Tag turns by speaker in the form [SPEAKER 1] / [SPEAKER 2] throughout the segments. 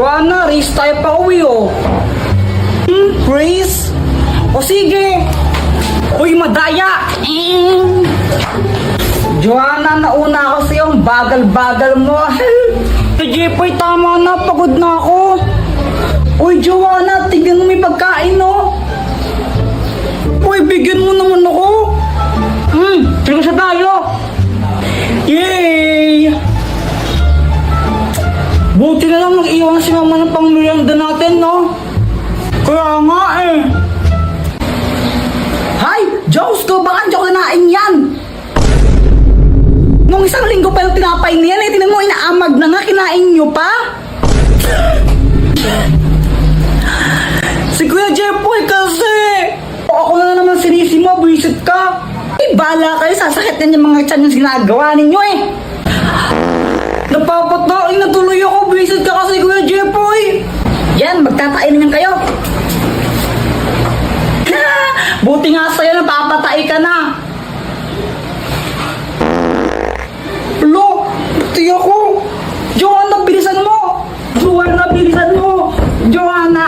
[SPEAKER 1] Joanna, race tayo pa uwi oh. Race? O sige. Uy, madaya. Joanna, nauna ako sa iyong bagal-bagal mo. Jepoy, tama na. Pagod na ako. Uy, Joanna, tignan mo may pagkain, no? Uy, bigyan mo naman ako. Sige sa tayo. Yay! Buti na lang nag-iwan si mama ng pang-merienda natin, no? Kaya nga eh. Hay! Diyos ko, baka hindi ako kinain yan. Nung isang linggo pa yung tinapay niyan, eh, tinan mo, inaamag na nga, kinain nyo pa? Si Kuya Jepoy kasi, ako na naman sinisi mo, buwisit ka. Eh, bala kayo, sasakit na yung mga tiyan yung ginagawa ninyo eh. Napapatain na tuloy ako, buwisit ka kasi Kuya Jepoy. Yan, magtatain naman kayo. Buti nga sa'yo, napapatay ka na. Lo, buti ako. Joanna, bilisan mo. Joanna, bilisan mo. Joanna.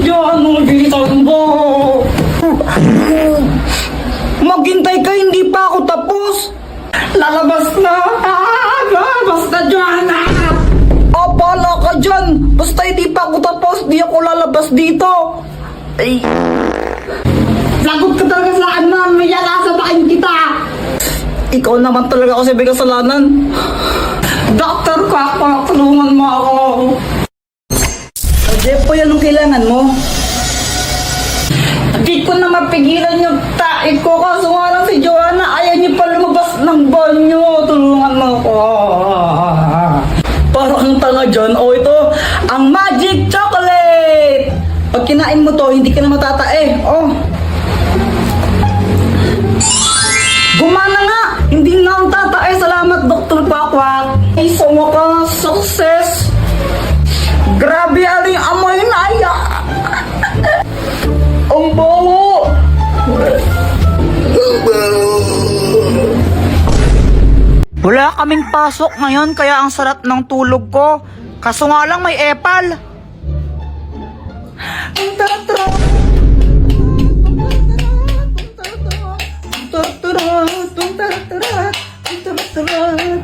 [SPEAKER 1] Joanna, bilisan mo. Maghintay ka, hindi pa ako tapos. Lalabas na. Lalabas na, Joanna. Bala ka dyan. Basta hindi pa ako tapos, di ako lalabas dito. Ay. Lagot ka talaga sa akin, man. May yalasapakin kita. Ikaw naman talaga kasi may kasalanan. Doktor Kwak, tulungan mo ako. Jepoy, anong kailangan mo? Di ko na mapigilan yung tae ko. Kaso nga lang si Joanna, ayaw niyo pa lumabas ng banyo. Tulungan mo ako. Parang tanga dyan. O ito, ang magic chocolate! Pag kinain mo to, hindi ka na matatae. Oh. Gumana nga! Hindi na ang tatae. Salamat, Dr. Kwakwak. Ay, sa wakas, success! Grabe, aling amoy na aya! Ang bawo! Wala kaming pasok ngayon kaya ang sarap ng tulog ko. Kaso nga lang may epal.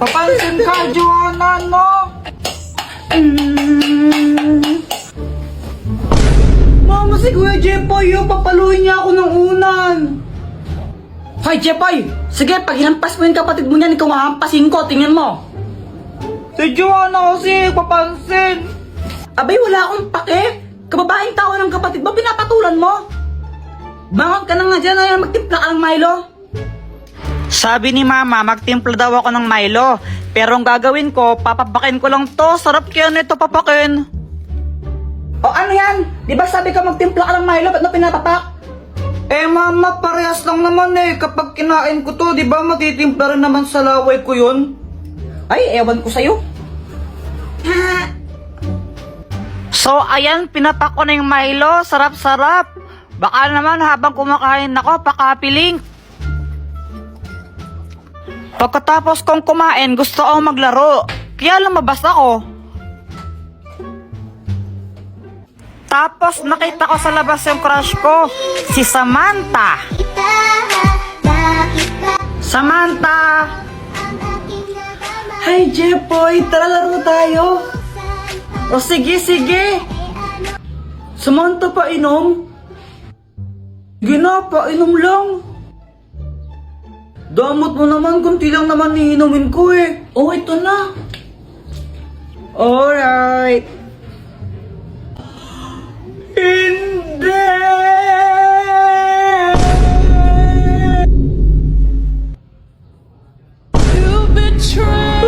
[SPEAKER 1] Papansin ka, Joanna, no? Mama, si Kuya Jepoy, papaluin niya ako ng unan. Hoy, Jepoy! Sige, pag hinampas mo yung kapatid mo niyan, ikaw mahampasin ko, tingnan mo. Si Joanna kasi, papansin. Abay, wala akong pake. Kababaeng tao ng kapatid mo, pinapatulan mo. Bangon ka na nga dyan, ay magtimpla ka ng Milo. Sabi ni Mama, magtimpla daw ako ng Milo. Pero ang gagawin ko, papapakin ko lang to. Sarap kaya nito papakin. O ano yan? Di ba sabi ka magtimpla ka ng Milo, ba't na pinapapak? Eh Mama, parehas lang naman eh. Kapag kinain ko to, di ba matitimpla rin naman sa laway ko yun? Ay, ewan ko sa'yo. So, ayan, pinapak ko na yung Milo. Sarap-sarap. Baka naman habang kumakain ako, pakapiling. Pagkatapos kong kumain, gusto akong maglaro. Kaya lumabas ako. Tapos nakita ko sa labas yung crush ko, si Samantha. Samantha! Hi Jepoy, tara laro tayo. O sige, sige. Samantha, painom? Sige na, painom lang. Damot mo naman, kunti lang naman iinumin ko eh. Oh, ito na. Alright. Hindi! You betrayed.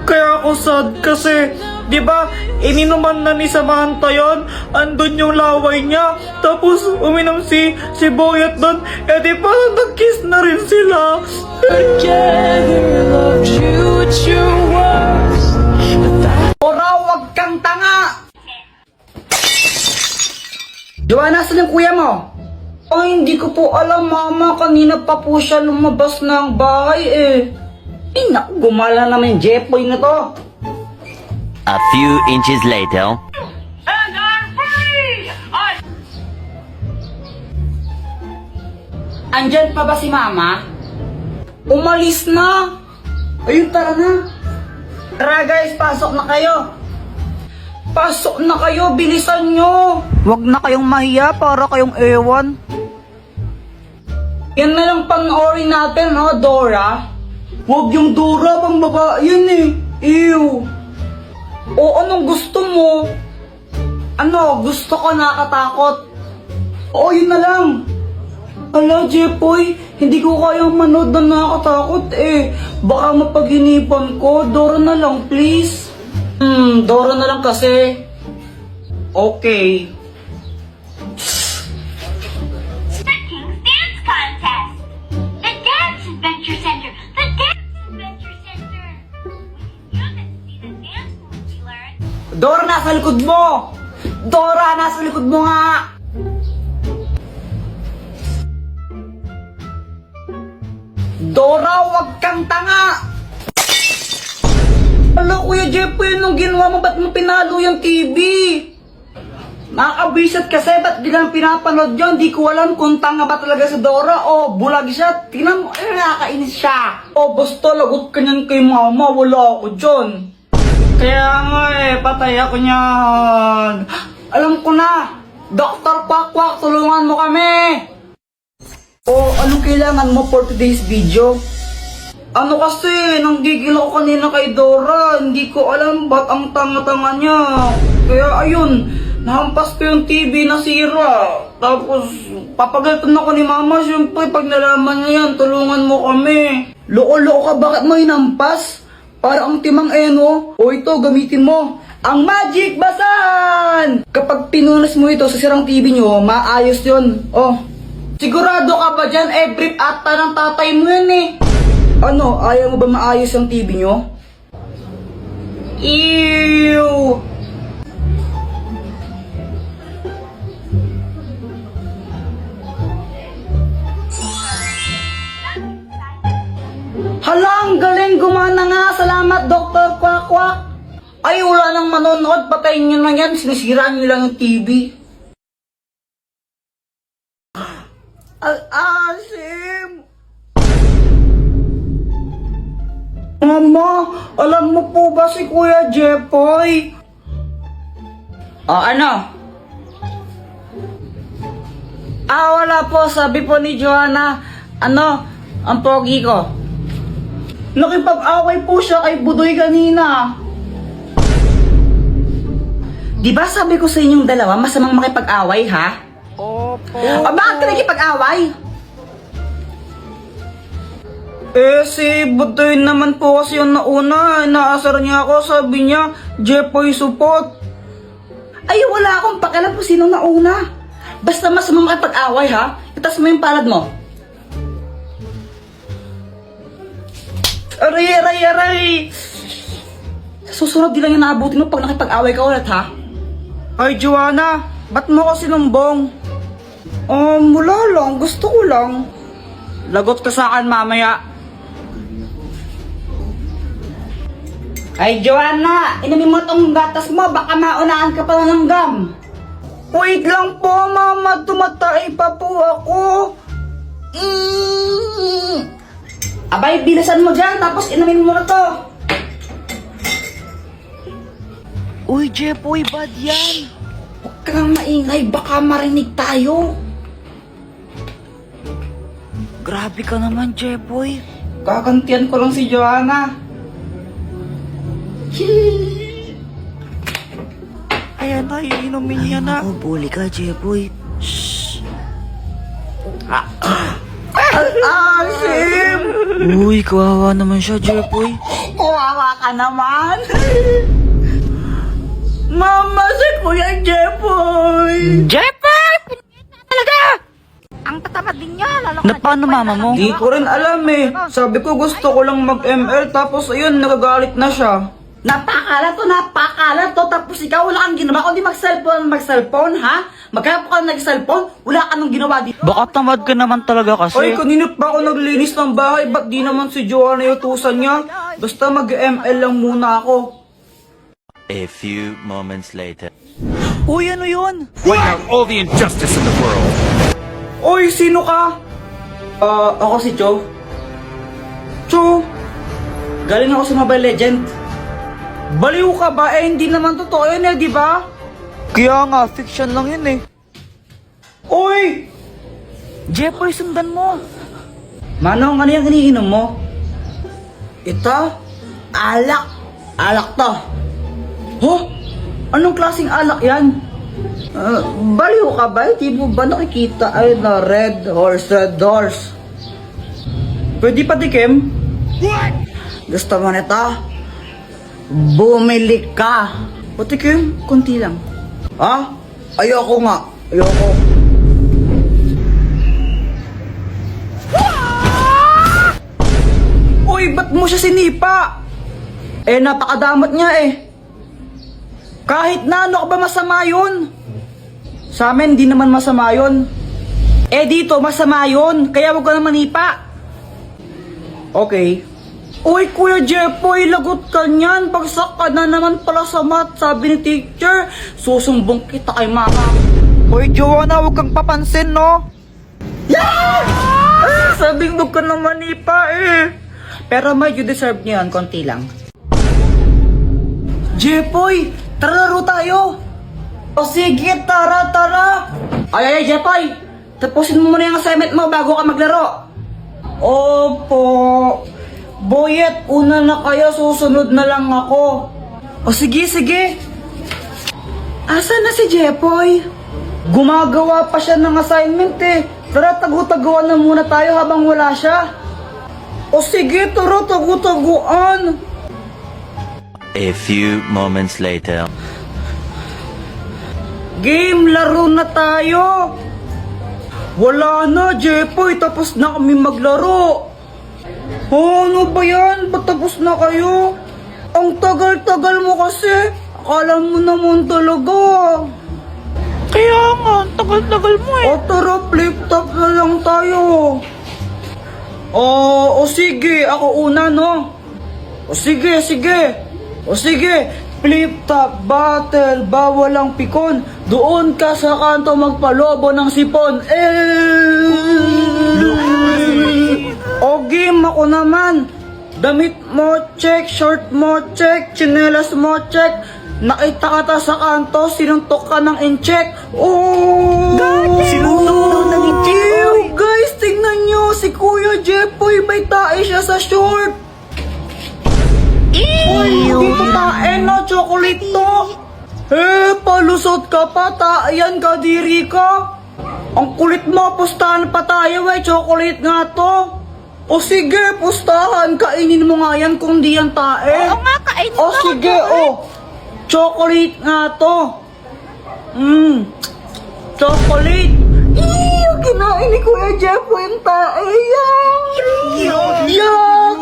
[SPEAKER 1] Kaya ako sad kasi, di ba, ininuman na ni Samantha yon, andun yung laway niya, tapos uminom si Boyet doon, eh di ba nag-kiss na rin sila. Together loved you at your worst. Ora, wag kang tanga! Joanna, saan yung kuya mo? Ay, hindi ko po alam, Mama. Kanina pa po siya lumabas ng bahay eh. Ay, naku, gumala naman yung Jepoy na to.
[SPEAKER 2] A few inches later.
[SPEAKER 1] Andyan pa ba si Mama? Umalis na. Ayun, tara na. Tara guys, pasok na kayo. Pasok na kayo, bilisan nyo. Huwag na kayong mahiya para kayong ewan. Yan na lang panoorin natin, ha, Dora? Huwag yung Dora, pang babae yan eh. Ew. O anong gusto mo? Ano, gusto ko nakatakot. Oo, yun na lang. Ala, Jepoy, hindi ko kayang manood na nakakatakot eh. Baka mapaginipan ko. Dora na lang, please. Dora na lang kasi. Okay.
[SPEAKER 3] King's Dance Contest! The Dance Adventure Center! The Dance Adventure Center! You can see the dance moves we learned.
[SPEAKER 1] Dora, nasa likod mo! Dora, nasa likod mo nga! Dora, wag kang tanga! Ala, Kuya Jepoy, anong ginawa mo? Ba't mo pinalo yung TV? Nakakabisat kasi, ba't di lang pinapanood yun? Di ko alam kung tanga ba talaga si Dora o bulag siya. Tingnan mo, nakakainis siya. O, basta lagot ka niyan kay Mama, wala ako dyan. Kaya nga patay ako niyan. Alam ko na, Dr. Quack, tulungan mo kami. O, anong kailangan mo for today's video? Ano kasi, nanggigil ako kanina kay Dora. Hindi ko alam ba't ang tanga-tanga niya. Kaya ayun, nahampas ko yung TV na sira. Tapos, papagalitan ako ni Mama. Siyempre, pag nalaman niya yan, tulungan mo kami. Loko-loko ka, bakit mo hinampas? Para ang timang eno. O ito, gamitin mo. Ang Magic Basahan! Kapag pinunas mo ito sa sirang TV nyo, maayos yun. Oh, sigurado ka ba dyan? Brief ata ng tatay mo yan eh. Ano, ayaw mo ba maayos ang TV nyo? Ew! Hala, ang galing, gumana nga. Salamat, Dr. Quack. Ay, wala nang manonood. Patayin nyo na yan. Sinisiraan nyo lang yung TV. Al-asim! Mama, alam mo po ba si Kuya Jepoy? Ano? Wala po. Sabi po ni Joanna, ang pogi ko. Nakipag-away po siya kay Budoy kanina. Di ba sabi ko sa inyong dalawa, masamang makipag-away, ha? Opo. Bakit ka nakipag-away? Si Budoy naman po kasi yung nauna. Inaasar niya ako, sabi niya, Jepoy support. Ay, wala akong pakialam kung sino nauna. Basta masamang makipag-away, ha? Itas mo yung palad mo. Aray! Susunod din lang yung naabutin mo pag nakipag-away ka ulit, ha? Ay, Joanna, ba't mo kasi lumbong? Wala lang. Gusto ko lang. Lagot ka sa akin mamaya. Ay, Joanna, inumin mo tong gatas mo. Baka maunahan ka pa ng gum. Wait lang po, Mama. Tumatay pa po ako. Abay, bilisan mo dyan, tapos inumin mo na to. Uy, Jepoy, bad yan. Huwag kang maingay, baka marinig tayo. Grabe ka naman, Jepoy. Kakantian ko lang si Joanna. Ayan na, iinumin niya na.
[SPEAKER 4] Ako, bully ka, Jepoy.
[SPEAKER 1] Shhh. Asim!
[SPEAKER 4] Uy, kawawa naman siya, Jepoy.
[SPEAKER 1] Kawawa ka naman. Mama, si Kuya Jepoy!
[SPEAKER 4] Jepoy! Talaga! Ang tatamad din niya, lalo ka.
[SPEAKER 1] Paano mama mo? Di ko rin alam eh. Sabi ko gusto ko lang mag-ML tapos ayun, nagagalit na siya. Napakala to. Tapos ikaw wala kang ginawa kundi mag-cellphone, ha? Magkaya ka nag-cellphone, wala ka nang ginawa dito.
[SPEAKER 5] Baka tamad ka naman talaga kasi.
[SPEAKER 1] Ay, kanina pa ako naglinis ng bahay. Ba't di naman si Joanna yung utusan niya? Basta mag-ML lang muna ako.
[SPEAKER 2] A few moments later.
[SPEAKER 5] Uy, ano yun?
[SPEAKER 6] Point out all the injustice in the world.
[SPEAKER 1] Oy, sino ka? Ako si Cho. Cho, galing ako sa Mobile Legend. Baliw ka ba? Eh, hindi naman totoo yun eh, di ba?
[SPEAKER 5] Kaya nga, fiction lang yun eh.
[SPEAKER 1] Oy!
[SPEAKER 5] Jepoy, sundan mo.
[SPEAKER 1] Manong, ano yung iniinom mo? Ito? Alak. Alak to. Huh? Anong klaseng alak yan? Baliw ka ba? Di mo ba nakikita ay na red horse, red horse? Pwede pa tikim? Gusto mo nito? Bumili ka. Patikim, konti lang. Ha? Ayoko nga. Ayoko. Uy, ba't mo siya sinipa? Eh, napakadamot niya eh. Kahit na ano ka ba masama yun? Sa amin, di naman masama yun. Eh, dito, masama yun. Kaya wag ka na manipa. Okay. Uy, Kuya Jepoy, lagot ka niyan. Pagsak ka na naman pala sa math, sabi ni teacher. Susumbong kita kay mama.
[SPEAKER 5] Uy, Joanna, huwag kang papansin, no?
[SPEAKER 1] Sabing wag ka na manipa eh. Pero medyo deserve niyo yan, konti lang. Jepoy, tara laro tayo. O sige, tara, tara. Ay, Jepoy, tapusin mo muna yung assignment mo bago ka maglaro. Opo. Boyet, una na kayo, susunod na lang ako. O sige, sige. Asan na si Jepoy? Gumagawa pa siya ng assignment eh. Tara, tagu-taguan na muna tayo habang wala siya. O sige, tara, tagu-taguan.
[SPEAKER 2] A few moments later.
[SPEAKER 1] Game, laro na tayo. Wala na, Jepoy, tapos na kami maglaro. Oh, ano ba yan? Ba't tapos na kayo? Ang tagal-tagal mo kasi. Akala mo naman talaga.
[SPEAKER 5] Kaya nga, ang tagal-tagal mo eh.
[SPEAKER 1] O tara, flip top na lang tayo. O sige, ako una, no? O sige, sige. O sige, flip top battle, bawal ang pikon. Doon ka sa kanto magpalobo ng sipon. O game, ako naman. Damit mo check, short mo check, tsinelas mo check. Nakita ka ta sa kanto, sinuntok ka ng in-check. Oh!
[SPEAKER 5] Sinuntok ng in-check?
[SPEAKER 1] Ew, guys, tingnan nyo. Si Kuya Jepoy, may tae siya sa short. Uy, dito tae na, chocolate to. Eh, palusot ka pa, tae ka, diri ka. Ang kulit mo, pustahan pa tayo eh, chocolate nga to. O sige, pustahan, kainin mo nga yan kung di yan tae.
[SPEAKER 4] Oo nga, kainin
[SPEAKER 1] O
[SPEAKER 4] mo.
[SPEAKER 1] sige, chocolate nga to. Chocolate. Ew, kinain ni Kuya Jepoy yung tae. Yuck! Yuck!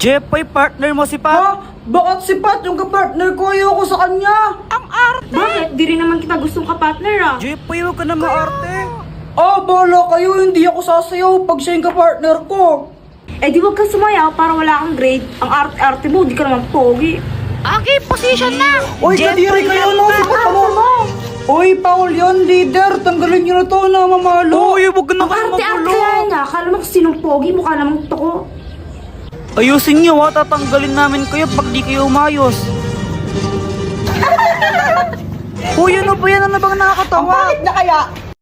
[SPEAKER 5] Jepoy, partner mo si
[SPEAKER 1] Ha?
[SPEAKER 5] Pat.
[SPEAKER 1] Bakit si Pat yung kapartner ko? Ayoko sa kanya.
[SPEAKER 4] Ang arte.
[SPEAKER 7] Bakit? Di rin naman kita gustong kapartner ah.
[SPEAKER 5] Jepoy, huwag ka na maarte.
[SPEAKER 1] Bahala kayo. Hindi ako sasayaw pag siya yung kapartner ko.
[SPEAKER 7] Eh di wag kang sumayaw para wala kang grade. Ang arte-arte mo, di ka naman pogi.
[SPEAKER 4] Okay, position na.
[SPEAKER 1] Uy, kadiri kayo no. Si Pat mo. Uy, Paul yun, leader. Tanggalin nyo na to na mamalo.
[SPEAKER 5] Uy, huwag ka na
[SPEAKER 7] Ang
[SPEAKER 5] kayo
[SPEAKER 7] arte-arte
[SPEAKER 5] magulo.
[SPEAKER 7] nga niya. Akala mo kung sinong pogi, mukha namang toko.
[SPEAKER 5] Ayusin niyo ha, tatanggalin namin kayo pag di kayo umayos. Uy, ano ba yan? Ano bang nakakatawa?
[SPEAKER 1] Bakit na kaya?